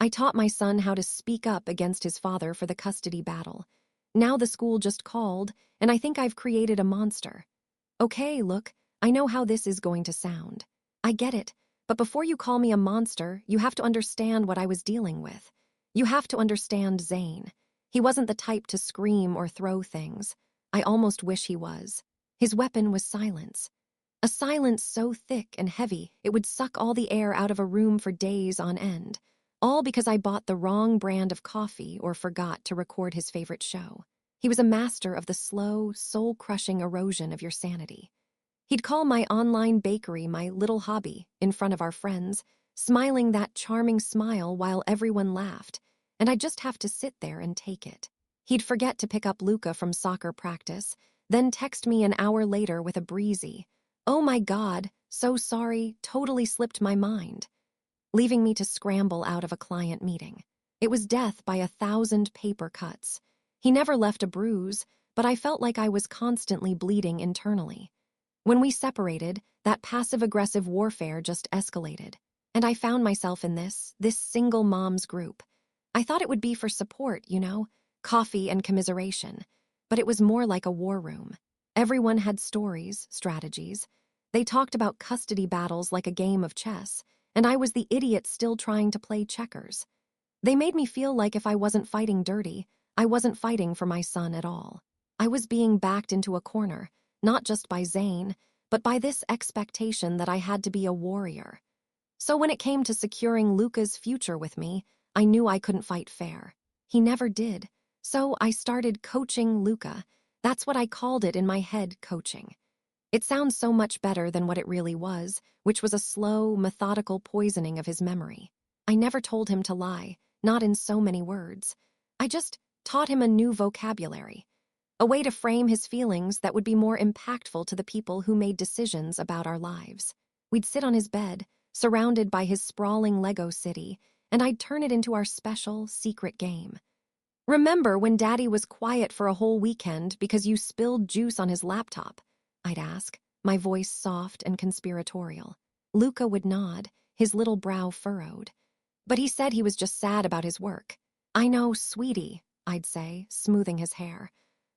I taught my son how to speak up against his father for the custody battle. Now the school just called, and I think I've created a monster. Okay, look, I know how this is going to sound. I get it, but before you call me a monster, you have to understand what I was dealing with. You have to understand Zane. He wasn't the type to scream or throw things. I almost wish he was. His weapon was silence. A silence so thick and heavy it would suck all the air out of a room for days on end. All because I bought the wrong brand of coffee or forgot to record his favorite show. He was a master of the slow, soul-crushing erosion of your sanity. He'd call my online bakery my little hobby in front of our friends, smiling that charming smile while everyone laughed, and I'd just have to sit there and take it. He'd forget to pick up Luca from soccer practice, then text me an hour later with a breezy, "Oh my God, so sorry, totally slipped my mind," leaving me to scramble out of a client meeting. It was death by 1,000 paper cuts. He never left a bruise, but I felt like I was constantly bleeding internally. When we separated, that passive-aggressive warfare just escalated, and I found myself in this single mom's group. I thought it would be for support, coffee and commiseration, but it was more like a war room. Everyone had stories, strategies. They talked about custody battles like a game of chess, and I was the idiot still trying to play checkers. They made me feel like if I wasn't fighting dirty, I wasn't fighting for my son at all. I was being backed into a corner, not just by Zane, but by this expectation that I had to be a warrior. So when it came to securing Luca's future with me, I knew I couldn't fight fair. He never did. So I started coaching Luca. That's what I called it in my head, coaching. It sounds so much better than what it really was, which was a slow, methodical poisoning of his memory. I never told him to lie, not in so many words. I just taught him a new vocabulary, a way to frame his feelings that would be more impactful to the people who made decisions about our lives. We'd sit on his bed, surrounded by his sprawling Lego city, and I'd turn it into our special, secret game. "Remember when Daddy was quiet for a whole weekend because you spilled juice on his laptop?" I'd ask, my voice soft and conspiratorial. Luca would nod, his little brow furrowed. But he said he was just sad about his work. "I know, sweetie," I'd say, smoothing his hair.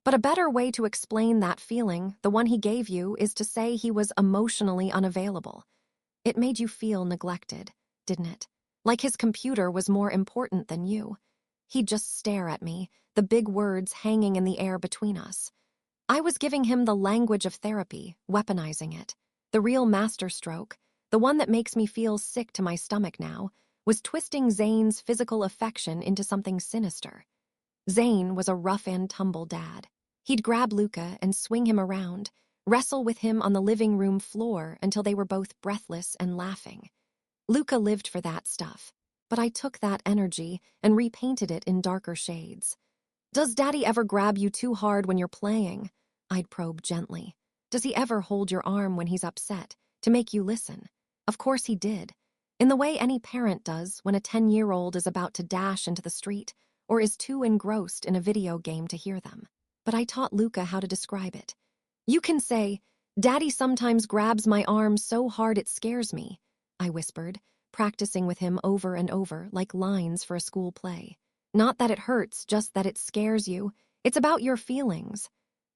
But a better way to explain that feeling, the one he gave you, is to say he was emotionally unavailable. It made you feel neglected, didn't it? Like his computer was more important than you. He'd just stare at me, the big words hanging in the air between us. I was giving him the language of therapy, weaponizing it. The real masterstroke, the one that makes me feel sick to my stomach now, was twisting Zane's physical affection into something sinister. Zane was a rough-and-tumble dad. He'd grab Luca and swing him around, wrestle with him on the living room floor until they were both breathless and laughing. Luca lived for that stuff, but I took that energy and repainted it in darker shades. "Does Daddy ever grab you too hard when you're playing?" I'd probe gently. "Does he ever hold your arm when he's upset, to make you listen?" Of course he did, in the way any parent does when a 10-year-old is about to dash into the street or is too engrossed in a video game to hear them. But I taught Luca how to describe it. "You can say, 'Daddy sometimes grabs my arm so hard it scares me,'" I whispered, practicing with him over and over like lines for a school play. "Not that it hurts, just that it scares you. It's about your feelings."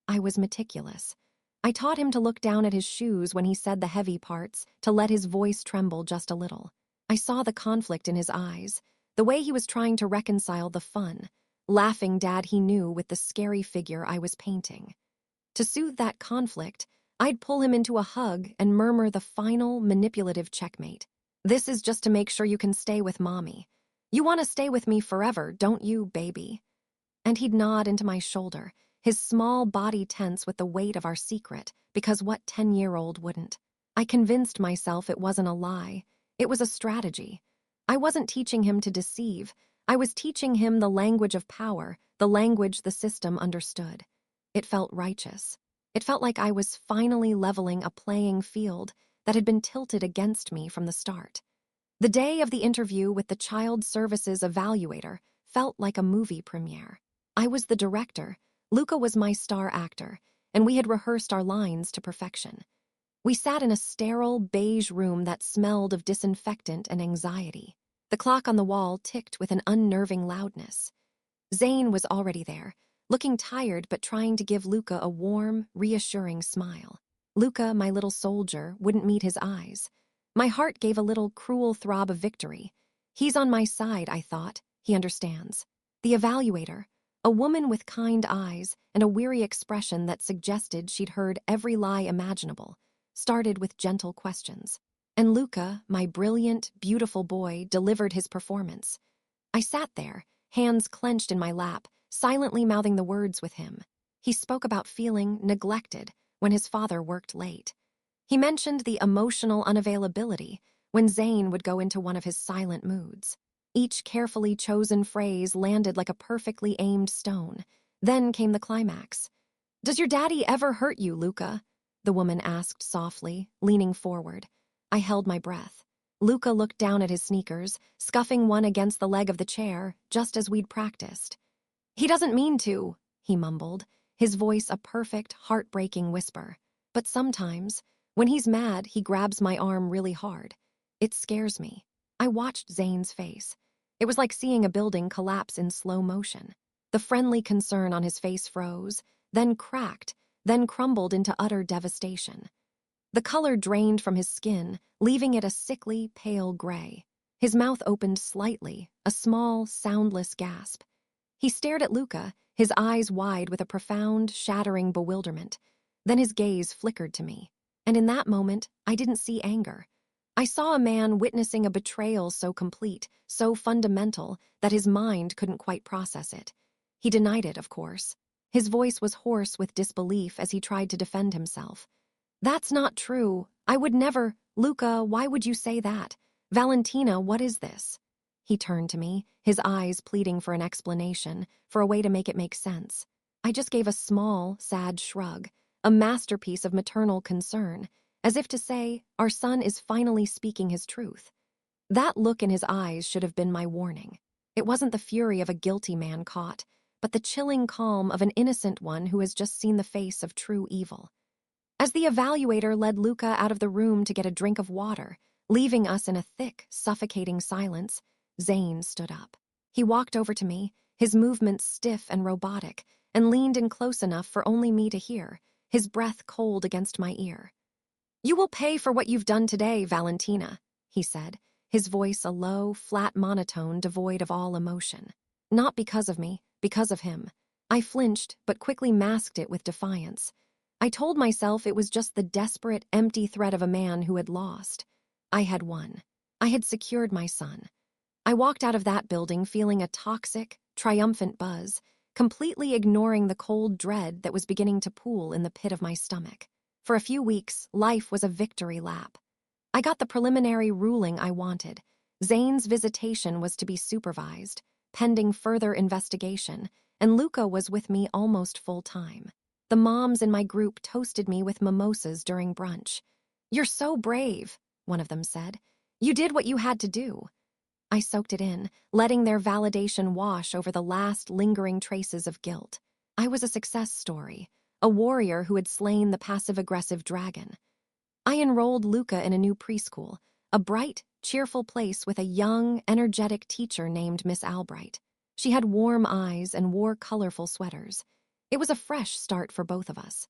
I was meticulous. I taught him to look down at his shoes when he said the heavy parts, to let his voice tremble just a little. I saw the conflict in his eyes, the way he was trying to reconcile the fun, laughing dad he knew with the scary figure I was painting. To soothe that conflict, I'd pull him into a hug and murmur the final, manipulative checkmate. "This is just to make sure you can stay with Mommy. You want to stay with me forever, don't you, baby?" And he'd nod into my shoulder, his small body tense with the weight of our secret, because what 10-year-old wouldn't? I convinced myself it wasn't a lie. It was a strategy. I wasn't teaching him to deceive. I was teaching him the language of power, the language the system understood. It felt righteous. It felt like I was finally leveling a playing field that had been tilted against me from the start. The day of the interview with the Child Services Evaluator felt like a movie premiere. I was the director, Luca was my star actor, and we had rehearsed our lines to perfection. We sat in a sterile, beige room that smelled of disinfectant and anxiety. The clock on the wall ticked with an unnerving loudness. Zane was already there, looking tired but trying to give Luca a warm, reassuring smile. Luca, my little soldier, wouldn't meet his eyes. My heart gave a little cruel throb of victory. He's on my side, I thought. He understands. The evaluator, a woman with kind eyes and a weary expression that suggested she'd heard every lie imaginable, started with gentle questions. And Luca, my brilliant, beautiful boy, delivered his performance. I sat there, hands clenched in my lap, silently mouthing the words with him. He spoke about feeling neglected when his father worked late. He mentioned the emotional unavailability when Zane would go into one of his silent moods. Each carefully chosen phrase landed like a perfectly aimed stone. Then came the climax. "Does your daddy ever hurt you, Luca?" the woman asked softly, leaning forward. I held my breath. Luca looked down at his sneakers, scuffing one against the leg of the chair, just as we'd practiced. "He doesn't mean to," he mumbled, his voice a perfect, heartbreaking whisper. But sometimes, when he's mad, he grabs my arm really hard. It scares me. I watched Zane's face. It was like seeing a building collapse in slow motion. The friendly concern on his face froze, then cracked, then crumbled into utter devastation. The color drained from his skin, leaving it a sickly, pale gray. His mouth opened slightly, a small, soundless gasp. He stared at Luca, his eyes wide with a profound, shattering bewilderment. Then his gaze flickered to me. And in that moment, I didn't see anger. I saw a man witnessing a betrayal so complete, so fundamental, that his mind couldn't quite process it. He denied it, of course. His voice was hoarse with disbelief as he tried to defend himself. "That's not true. I would never. Luca, why would you say that? Valentina, what is this?" He turned to me, his eyes pleading for an explanation, for a way to make it make sense. I just gave a small, sad shrug, a masterpiece of maternal concern, as if to say, our son is finally speaking his truth. That look in his eyes should have been my warning. It wasn't the fury of a guilty man caught, but the chilling calm of an innocent one who has just seen the face of true evil. As the evaluator led Luca out of the room to get a drink of water, leaving us in a thick, suffocating silence, Zane stood up. He walked over to me, his movements stiff and robotic, and leaned in close enough for only me to hear, his breath cold against my ear. "You will pay for what you've done today, Valentina," he said, his voice a low, flat monotone devoid of all emotion. Not because of me, because of him. I flinched, but quickly masked it with defiance. I told myself it was just the desperate, empty threat of a man who had lost. I had won. I had secured my son. I walked out of that building feeling a toxic, triumphant buzz, completely ignoring the cold dread that was beginning to pool in the pit of my stomach. For a few weeks, life was a victory lap. I got the preliminary ruling I wanted. Zane's visitation was to be supervised, pending further investigation, and Luca was with me almost full-time. The moms in my group toasted me with mimosas during brunch. "You're so brave," one of them said. "You did what you had to do." I soaked it in, letting their validation wash over the last lingering traces of guilt. I was a success story, a warrior who had slain the passive-aggressive dragon. I enrolled Luca in a new preschool, a bright, cheerful place with a young, energetic teacher named Miss Albright. She had warm eyes and wore colorful sweaters. It was a fresh start for both of us.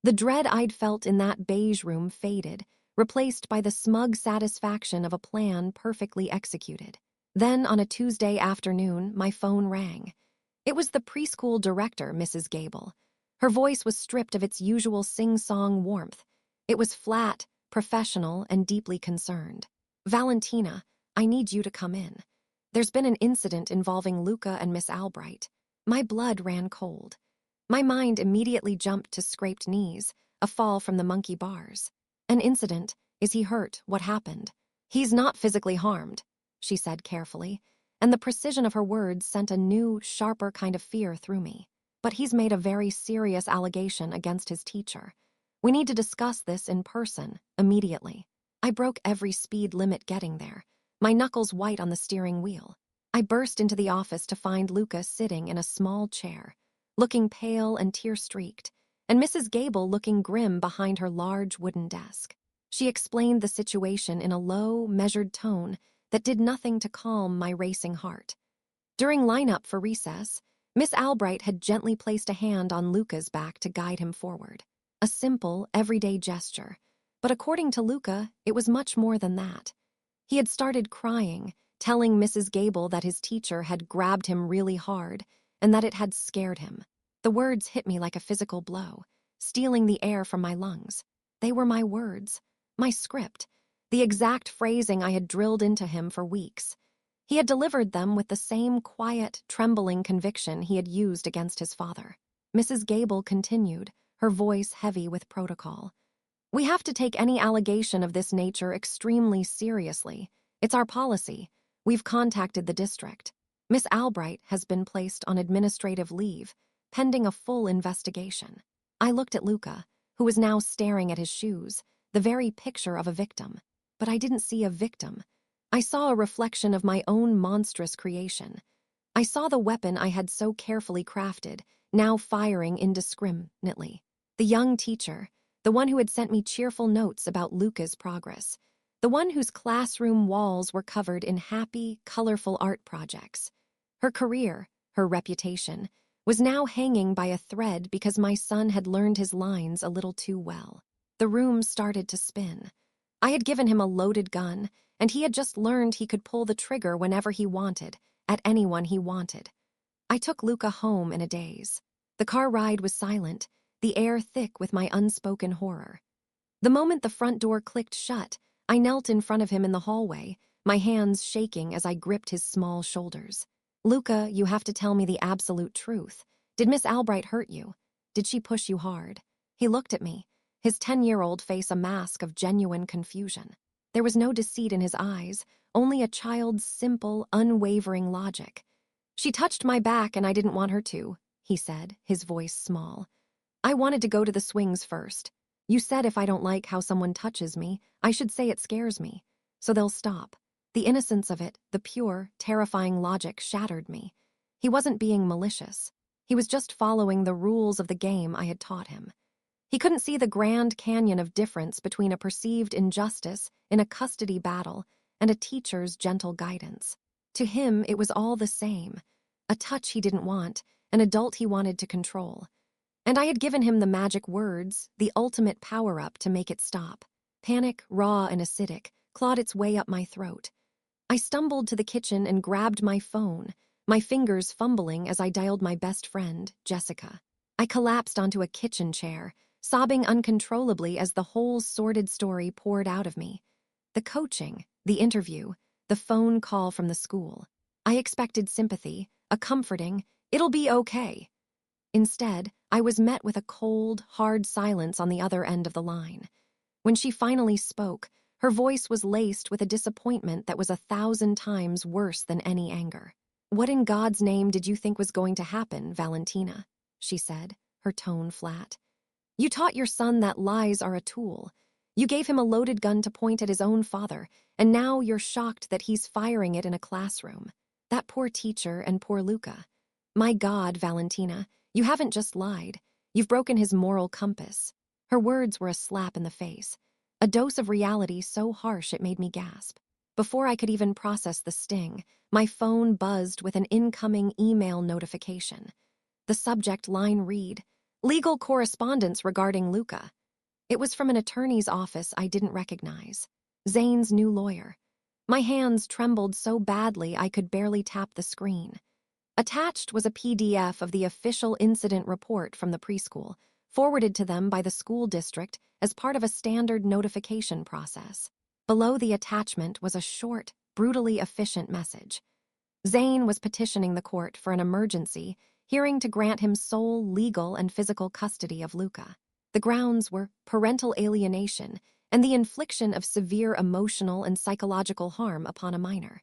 The dread I'd felt in that beige room faded, replaced by the smug satisfaction of a plan perfectly executed. Then, on a Tuesday afternoon, my phone rang. It was the preschool director, Mrs. Gable. Her voice was stripped of its usual sing-song warmth. It was flat, professional, and deeply concerned. "Valentina, I need you to come in. There's been an incident involving Luca and Miss Albright." My blood ran cold. My mind immediately jumped to scraped knees, a fall from the monkey bars. "An incident? Is he hurt? What happened?" "He's not physically harmed," she said carefully, and the precision of her words sent a new, sharper kind of fear through me. "But he's made a very serious allegation against his teacher. We need to discuss this in person, immediately." I broke every speed limit getting there, my knuckles white on the steering wheel. I burst into the office to find Luca sitting in a small chair, looking pale and tear-streaked, and Mrs. Gable looking grim behind her large wooden desk. She explained the situation in a low, measured tone that did nothing to calm my racing heart. During lineup for recess, Miss Albright had gently placed a hand on Luca's back to guide him forward. A simple, everyday gesture, but according to Luca, it was much more than that. He had started crying, telling Mrs. Gable that his teacher had grabbed him really hard and that it had scared him. The words hit me like a physical blow, stealing the air from my lungs. They were my words, my script, the exact phrasing I had drilled into him for weeks. He had delivered them with the same quiet, trembling conviction he had used against his father. Mrs. Gable continued, her voice heavy with protocol. "We have to take any allegation of this nature extremely seriously. It's our policy. We've contacted the district. Miss Albright has been placed on administrative leave, pending a full investigation." I looked at Luca, who was now staring at his shoes, the very picture of a victim. But I didn't see a victim. I saw a reflection of my own monstrous creation. I saw the weapon I had so carefully crafted, now firing indiscriminately. The young teacher, the one who had sent me cheerful notes about Luca's progress, the one whose classroom walls were covered in happy, colorful art projects. Her career, her reputation, was now hanging by a thread because my son had learned his lines a little too well. The room started to spin. I had given him a loaded gun, and he had just learned he could pull the trigger whenever he wanted, at anyone he wanted. I took Luca home in a daze. The car ride was silent, the air thick with my unspoken horror. The moment the front door clicked shut, I knelt in front of him in the hallway, my hands shaking as I gripped his small shoulders. "Luca, you have to tell me the absolute truth. Did Miss Albright hurt you? Did she push you hard?" He looked at me, his 10-year-old face a mask of genuine confusion. There was no deceit in his eyes, only a child's simple, unwavering logic. "She touched my back and I didn't want her to," he said, his voice small. "I wanted to go to the swings first. You said if I don't like how someone touches me, I should say it scares me, so they'll stop." The innocence of it, the pure, terrifying logic shattered me. He wasn't being malicious. He was just following the rules of the game I had taught him. He couldn't see the Grand Canyon of difference between a perceived injustice in a custody battle and a teacher's gentle guidance. To him, it was all the same. A touch he didn't want, an adult he wanted to control. And I had given him the magic words, the ultimate power-up to make it stop. Panic, raw and acidic, clawed its way up my throat. I stumbled to the kitchen and grabbed my phone, my fingers fumbling as I dialed my best friend, Jessica. I collapsed onto a kitchen chair, sobbing uncontrollably as the whole sordid story poured out of me. The coaching, the interview, the phone call from the school. I expected sympathy, a comforting, "It'll be okay." Instead, I was met with a cold, hard silence on the other end of the line. When she finally spoke, her voice was laced with a disappointment that was 1,000 times worse than any anger. "What in God's name did you think was going to happen, Valentina?" she said, her tone flat. "You taught your son that lies are a tool. You gave him a loaded gun to point at his own father, and now you're shocked that he's firing it in a classroom. That poor teacher and poor Luca. My God, Valentina, you haven't just lied. You've broken his moral compass." Her words were a slap in the face, a dose of reality so harsh it made me gasp. Before I could even process the sting, my phone buzzed with an incoming email notification. The subject line read, "Legal correspondence regarding Luca." It was from an attorney's office I didn't recognize. Zane's new lawyer. My hands trembled so badly I could barely tap the screen. Attached was a PDF of the official incident report from the preschool, forwarded to them by the school district as part of a standard notification process. Below the attachment was a short, brutally efficient message. Zane was petitioning the court for an emergency hearing to grant him sole legal and physical custody of Luca. The grounds were parental alienation and the infliction of severe emotional and psychological harm upon a minor.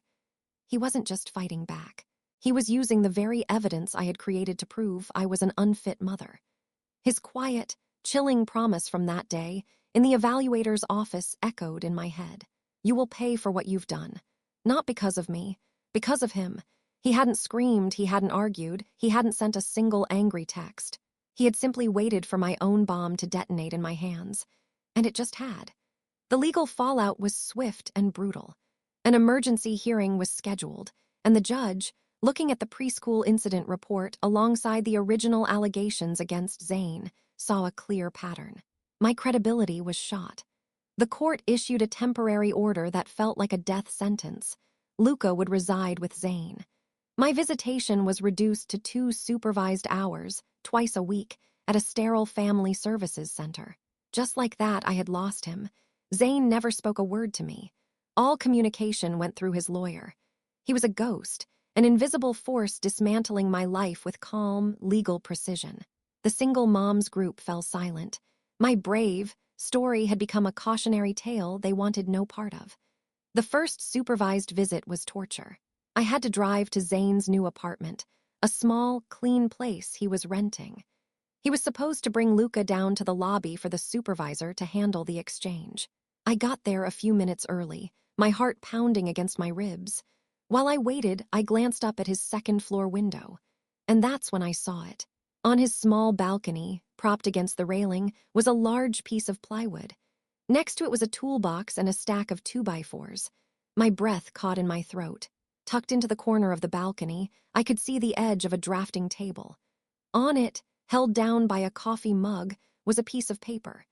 He wasn't just fighting back. He was using the very evidence I had created to prove I was an unfit mother. His quiet, chilling promise from that day in the evaluator's office echoed in my head. "You will pay for what you've done. Not because of me, because of him." He hadn't screamed, he hadn't argued, he hadn't sent a single angry text. He had simply waited for my own bomb to detonate in my hands. And it just had. The legal fallout was swift and brutal. An emergency hearing was scheduled, and the judge, looking at the preschool incident report alongside the original allegations against Zane, saw a clear pattern. My credibility was shot. The court issued a temporary order that felt like a death sentence. Luca would reside with Zane. My visitation was reduced to 2 supervised hours, twice a week, at a sterile family services center. Just like that, I had lost him. Zane never spoke a word to me. All communication went through his lawyer. He was a ghost, an invisible force dismantling my life with calm, legal precision. The single moms group fell silent. My brave story had become a cautionary tale they wanted no part of. The first supervised visit was torture. I had to drive to Zane's new apartment, a small, clean place he was renting. He was supposed to bring Luca down to the lobby for the supervisor to handle the exchange. I got there a few minutes early, my heart pounding against my ribs. While I waited, I glanced up at his second-floor window, and that's when I saw it. On his small balcony, propped against the railing, was a large piece of plywood. Next to it was a toolbox and a stack of 2x4s. My breath caught in my throat. Tucked into the corner of the balcony, I could see the edge of a drafting table. On it, held down by a coffee mug, was a piece of paper.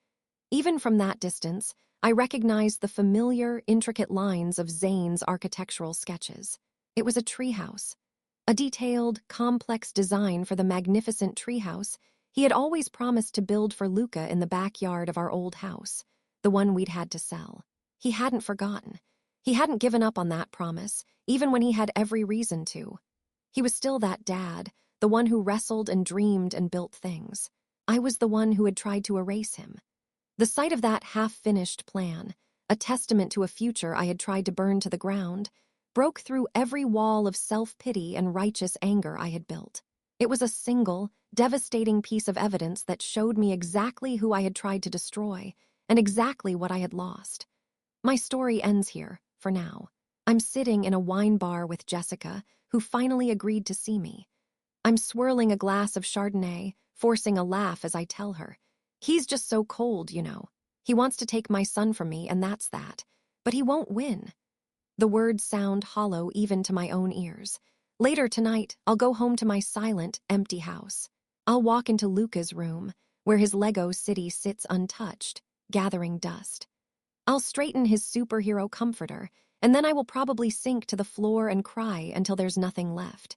Even from that distance, I recognized the familiar, intricate lines of Zane's architectural sketches. It was a treehouse. A detailed, complex design for the magnificent treehouse he had always promised to build for Luca in the backyard of our old house, the one we'd had to sell. He hadn't forgotten. He hadn't given up on that promise, even when he had every reason to. He was still that dad, the one who wrestled and dreamed and built things. I was the one who had tried to erase him. The sight of that half-finished plan, a testament to a future I had tried to burn to the ground, broke through every wall of self-pity and righteous anger I had built. It was a single, devastating piece of evidence that showed me exactly who I had tried to destroy and exactly what I had lost. My story ends here, for now. I'm sitting in a wine bar with Jessica, who finally agreed to see me. I'm swirling a glass of Chardonnay, forcing a laugh as I tell her. He's just so cold, you know. He wants to take my son from me, and that's that. But he won't win. The words sound hollow even to my own ears. Later tonight, I'll go home to my silent, empty house. I'll walk into Luca's room, where his Lego city sits untouched, gathering dust. I'll straighten his superhero comforter, and then I will probably sink to the floor and cry until there's nothing left.